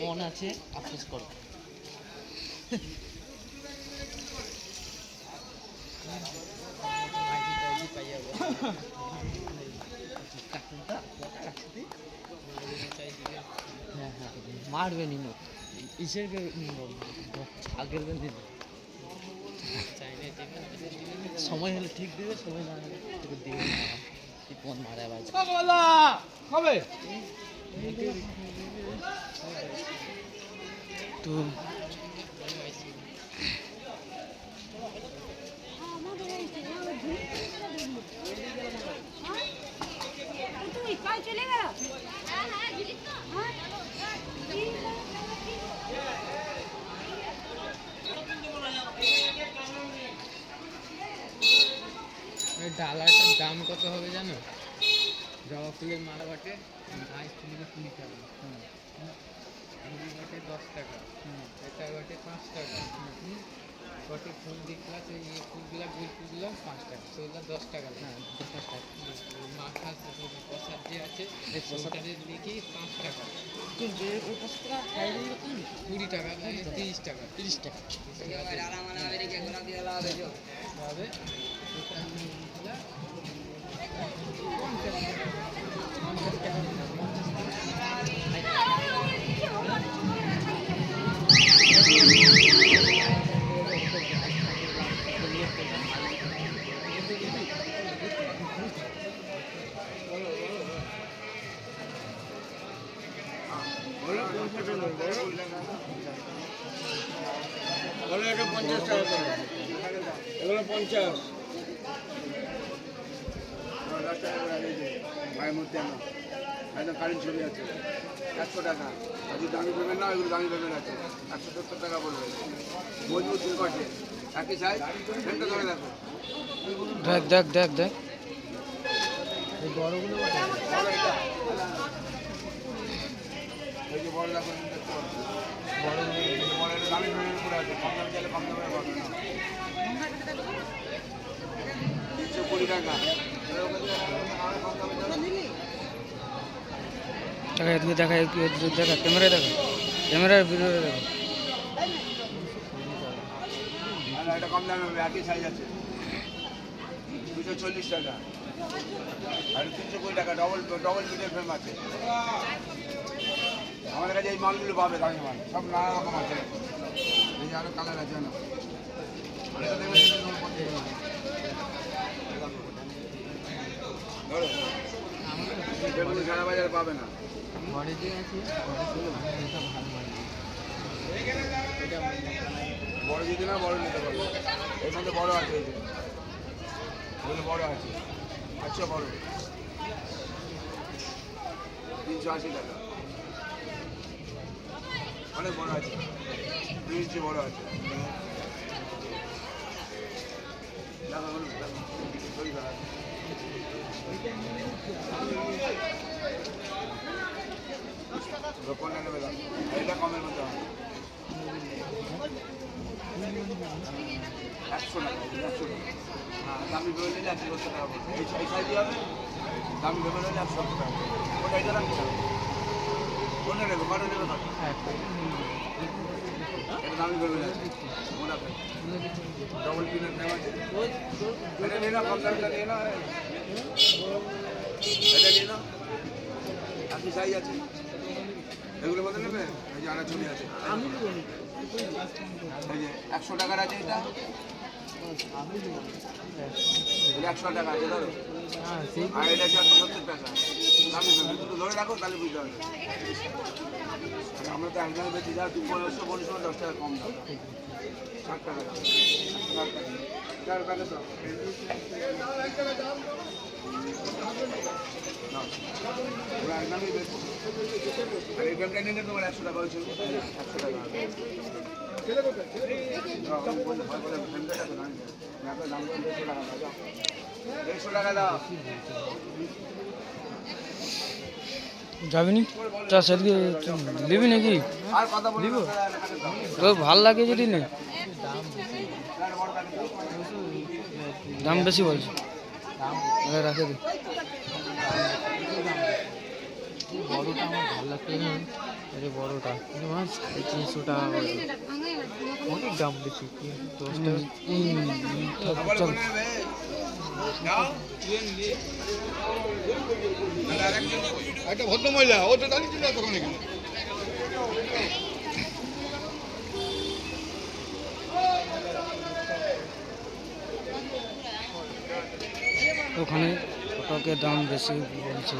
মন আছে আফসোস করো। মারবে নিন ইসের আগের দিন সময় হলে ঠিক দিবে, সময় না হলে দিবে না। কোন মারা বাজ হবে তো চলে গেল। ডালাটার দাম কত হবে জানো? জবা ফুলের মালা বাটে 20 থেকে 20 টাকা, মুড়ি বাটে 10 টাকা, এটা বাটে 5 টাকা, বাটে ফুল দেখলা সেই ফুলগুলা গোল ফুলগুলো 5 টাকা, সেগুলো 10 টাকা। হ্যাঁ 10 টাকা। মাখা প্রসাদ যে আছে এই প্রসাদের লিখি 5 টাকা, কিন্তু ওই প্রসাদটা খাইলে 20 টাকা, 30 টাকা, 30 টাকা হবে। বলো এটা 50 টাকা করে, এগুলো 50 ভাইয়ের মধ্যে আমার একদম কারেন্ট ছবি আছে 100 টাকা। আর যদি দামি পেমেন্ট না এগুলো দামি পেমেন্ট আছে 170 টাকা বলবে। মজবুত দুই পাশে একই সাইজ, ফ্রেমটা ধরে দেখো। দেখ দেখ দেখ দেখ এই বড়গুলো এই যে বড় দেখো, বড় এটা দামি পেমেন্ট করে আছে, কম দামে চাইলে কম দামে পাবে না। 320 টাকা। দেখা এদিকে দেখা দেখা ক্যামেরায় দেখা, ক্যামেরার ভিডিওতে দেখা। এটা কম দামে হবে, একই সাইজ আছে 240 টাকা। আর 320 টাকা ডবল পিটের ফ্রেম আছে। আমাদের কাছে এই মালগুলো পাবে, দামি মাল সব নানা রকম আছে। এই যে আরো কালার আছে না, এটা দেখবেন ধরো সারা বাজারে পাবে না। ঘরে যে আছে ভালো মারি বড় যদি না বড় নিতে পারবে, এর মধ্যে বড় আছে, এই যে এগুলো বড় আছে। আচ্ছা বড় 380 টাকা, অনেক বড় আছে, 2 ইঞ্চি বড় আছে। কোনটা নেবে দাম? এটা কমের মধ্যে হবে 100 টাকা, 100 টাকা। হ্যাঁ দামি পেমেন্ট নিলে 170 টাকা পড়বে। এই সাইজই হবে, দামি পেমেন্ট হলে 170 টাকা পড়বে। ওটা এটা রাখতে হবে, কোনটা নেবে? কটা নেবে? এটা দামি পেমেন্ট আছে, মোটা ডবল পিনের ফ্রেম আছে। এটা নিয়ে না, কম দামিটা নিয়ে না, এটা নিয়ে না, একই সাইজ আছে। এগুলোর মধ্যে নেবে? এই যে আরেক ছবি আছে, এই যে 100 টাকার আছে। এটা 100 টাকা আছে ধরো, আর এটা 170 টাকা। দামি পেমেন্ট দুটো ধরে রাখো, তাহলে বুঝতে হবে। আমরা তো একদম বেশি যা 250 10 টাকা কম দাম, 60 টাকা দাম, 60 টাকা দাম। ওরা একদমই বেশি। আর এই ফ্রেমটা নিলে তোমার 100 টাকা হয়েছিল, 100 টাকা। যাবিনি তা সেদিকে নিবি নাকি? নিব তোর ভাল লাগে যদি নে, দাম বেশি বলছে, রাখে দে। বড়টা আমার ভালো লাগছে। এই বড়টা মাছ 300 টাকা করে। অনেক দাম বেশি 10 টাকা। চল একটা ভদ্র মহিলা ও তো দাঁড়িয়ে ছিল তখন এখানে। ওখানে ফটকের দাম বেশি বলছে।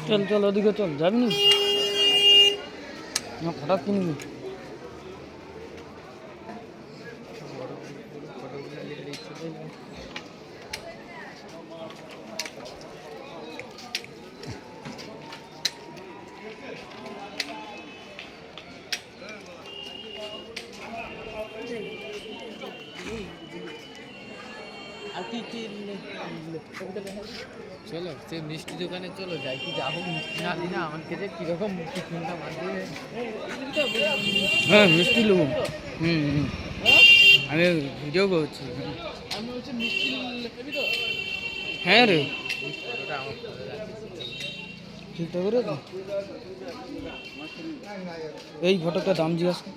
চল চল ওদিকে চল, যাবি না ফটাক কিনবি। আর কি কি চলো সে মিষ্টি দোকানে চলো যাই, কি যাবো মিষ্টি না দিনা আমাকে যে কিরকম টিফিনটা মারবে। হ্যাঁ মিষ্টি নেবো। আমি ভিডিও করছি। আমি হচ্ছে মিষ্টি নেবি তো। হ্যাঁ রে ফটোটা আমার ভালো লাগছে। ঠিকঠাক করে তো এই ফটোটার দাম জিজ্ঞাসা কর।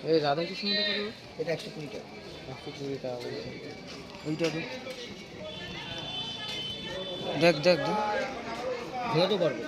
এই রাধাকৃষ্ণটা কত? এটা 120 টাকা। 120 টাকা বলছে। ওইটা তো দেখ দেখ দেখ, ধরে তো পারবে।